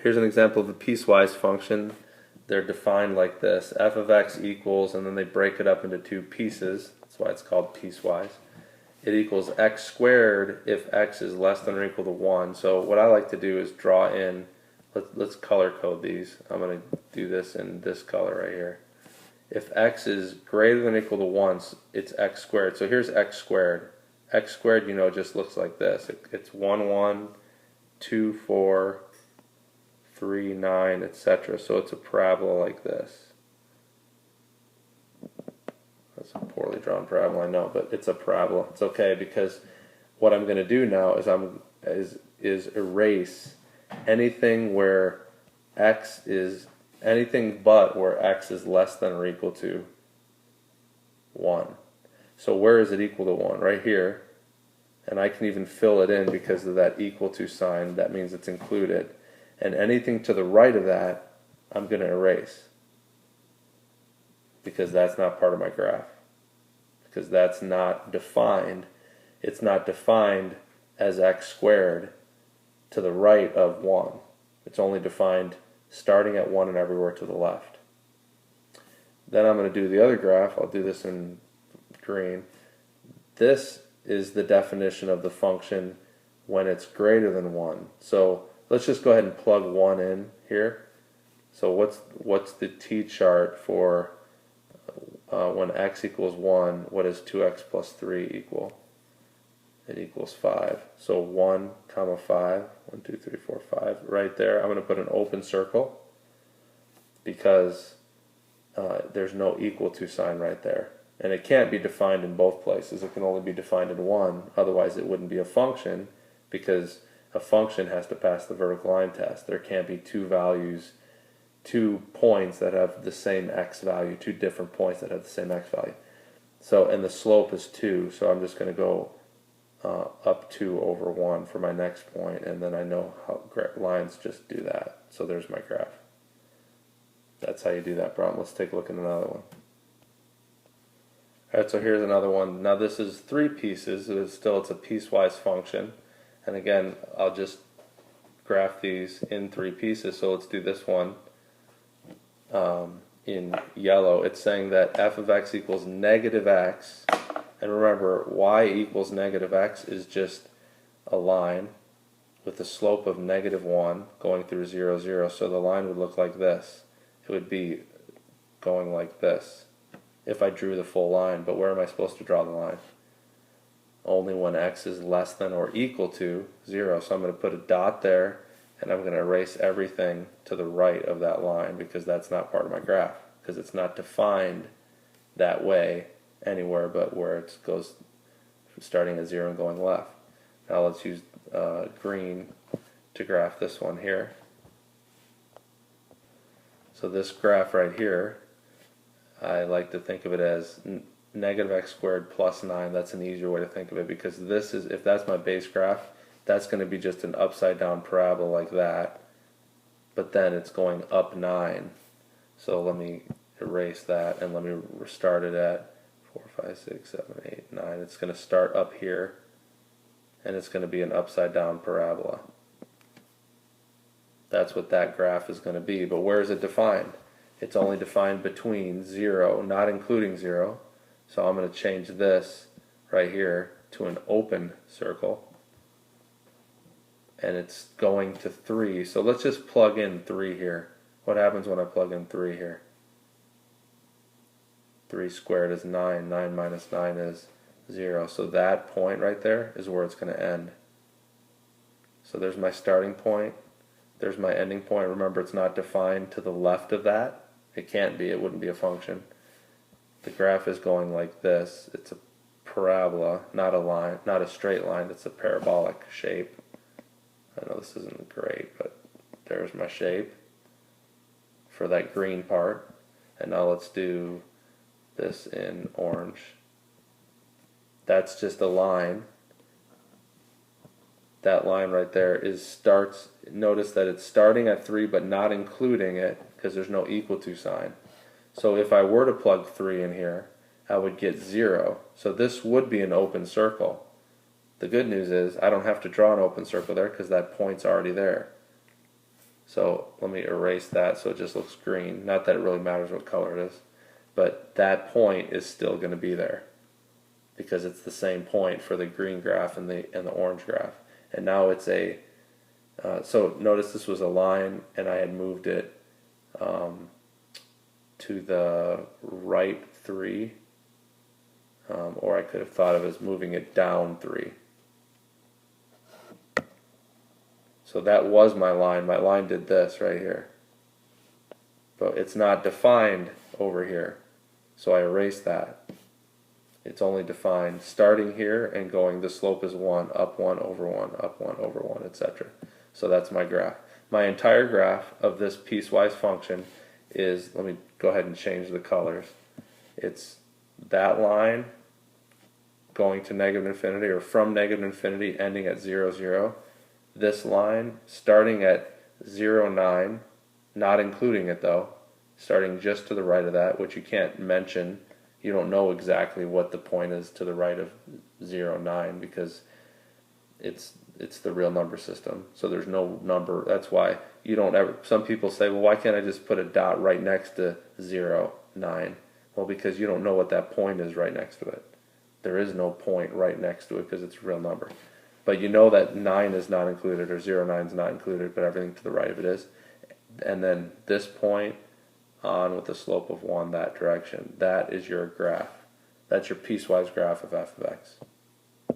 Here's an example of a piecewise function. They're defined like this. F of x equals, and then they break it up into two pieces. That's why it's called piecewise. It equals x squared if x is less than or equal to 1. So what I like to do is draw in, let's color code these. I'm going to do this in this color right here. If x is greater than or equal to 1, it's x squared. So here's x squared. X squared, you know, just looks like this. It's 1, 1, 2, 4, 3, 9, etc. So it's a parabola like this. That's a poorly drawn parabola, I know, but it's a parabola. It's okay because what I'm going to do now is erase anything where x is anything but where x is less than or equal to 1. So where is it equal to 1? Right here. And I can even fill it in because of that equal to sign. That means it's included. And anything to the right of that, I'm going to erase. Because that's not part of my graph. Because that's not defined. It's not defined as x squared to the right of 1. It's only defined starting at 1 and everywhere to the left. Then I'm going to do the other graph. I'll do this in green. This is the definition of the function when it's greater than 1. So let's just go ahead and plug 1 in here. So what's the t-chart for when x equals 1? What does 2x plus 3 equal? It equals 5. So 1, comma 5. 1, 2, 3, 4, 5. Right there, I'm going to put an open circle because there's no equal to sign right there. And it can't be defined in both places. It can only be defined in one. Otherwise, it wouldn't be a function because a function has to pass the vertical line test. There can't be two values, 2 points that have the same x value, 2 different points that have the same x value. So, and the slope is 2, so I'm just going to go up 2 over 1 for my next point, and then I know how lines just do that. So there's my graph. That's how you do that problem. Let's take a look at another one. Alright, so here's another one. Now this is 3 pieces. It's a piecewise function. And again, I'll just graph these in 3 pieces. So let's do this one in yellow. It's saying that f of x equals negative x. And remember, y equals negative x is just a line with a slope of negative 1 going through 0, 0. So the line would look like this. It would be going like this if I drew the full line. But where am I supposed to draw the line? Only when x is less than or equal to 0. So I'm going to put a dot there, and I'm going to erase everything to the right of that line because that's not part of my graph, because it's not defined that way anywhere but where it goes starting at 0 and going left. Now let's use green to graph this one here. So this graph right here, I like to think of it as negative x squared plus 9. That's an easier way to think of it because this is, if that's my base graph, that's going to be just an upside down parabola like that, but then it's going up 9. So let me erase that and let me restart it at 4, 5, 6, 7, 8, 9. It's going to start up here and it's going to be an upside down parabola. That's what that graph is going to be. But where is it defined? It's only defined between 0, not including 0. So I'm going to change this right here to an open circle. And it's going to 3. So let's just plug in 3 here. What happens when I plug in 3 here? 3 squared is 9. 9 minus 9 is 0. So that point right there is where it's going to end. So there's my starting point. There's my ending point. Remember, it's not defined to the left of that. It can't be. It wouldn't be a function. The graph is going like this. It's a parabola, not a line, not a straight line. It's a parabolic shape. I know this isn't great, but there's my shape for that green part. And now let's do this in orange. That's just a line. That line right there starts, notice that it's starting at 3 but not including it because there's no equal to sign. So if I were to plug 3 in here, I would get 0. So this would be an open circle. The good news is I don't have to draw an open circle there because that point's already there. So let me erase that so it just looks green. Not that it really matters what color it is, but that point is still going to be there because it's the same point for the green graph and the orange graph. And now it's a so notice this was a line, and I had moved it to the right 3, or I could have thought of it as moving it down 3. So that was my line. My line did this right here. But it's not defined over here. So I erased that. It's only defined starting here and going, the slope is 1, up 1, over 1, up 1, over 1, etc. So that's my graph. My entire graph of this piecewise function is, let me go ahead and change the colors. It's that line going to negative infinity, or from negative infinity ending at 0, 0. This line starting at 0, 9, not including it though, starting just to the right of that, which you can't mention. You don't know exactly what the point is to the right of 0, 9 because it's the real number system. So there's no number. That's why you don't ever, some people say, well, why can't I just put a dot right next to 0, 9? Well, because you don't know what that point is right next to it. There is no point right next to it because it's a real number. But you know that 9 is not included, or 0, 9 is not included, but everything to the right of it is. And then this point on with the slope of 1 that direction. That is your graph. That's your piecewise graph of f of x.